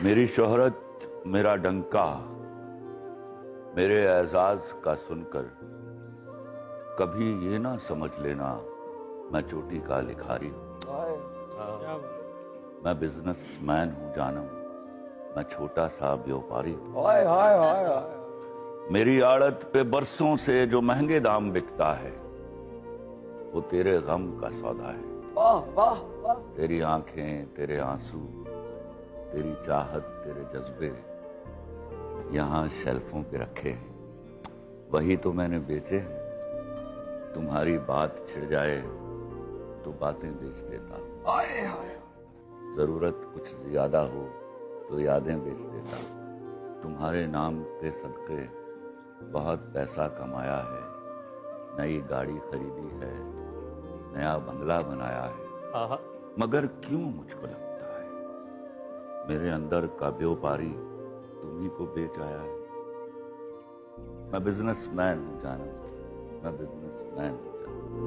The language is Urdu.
میری شہرت میرا ڈنکا، میرے اعزاز کا سن کر کبھی یہ نہ سمجھ لینا میں چوٹی کا لکھاری ہوں۔ میں بزنس مین ہوں جانم، میں چھوٹا سا بیوپاری ہوں۔ میری آڑت پہ برسوں سے جو مہنگے دام بکتا ہے وہ تیرے غم کا سودا ہے۔ تیری آنکھیں، تیرے آنسو، تیری چاہت، تیرے جذبے یہاں شیلفوں پہ رکھے ہیں، وہی تو میں نے بیچے ہیں۔ تمہاری بات چھڑ جائے تو باتیں بیچ دیتا، ضرورت کچھ زیادہ ہو تو یادیں بیچ دیتا۔ تمہارے نام پہ صدقے بہت پیسہ کمایا ہے، نئی گاڑی خریدی ہے، نیا بنگلہ بنایا ہے، مگر کیوں مجھ کو لگتا ہے میرے اندر کا بیوپاری تمہیں کو بیچ آیا ہے۔ میں بزنس مین ہوں جانا، میں بزنس مین ہوں جانا۔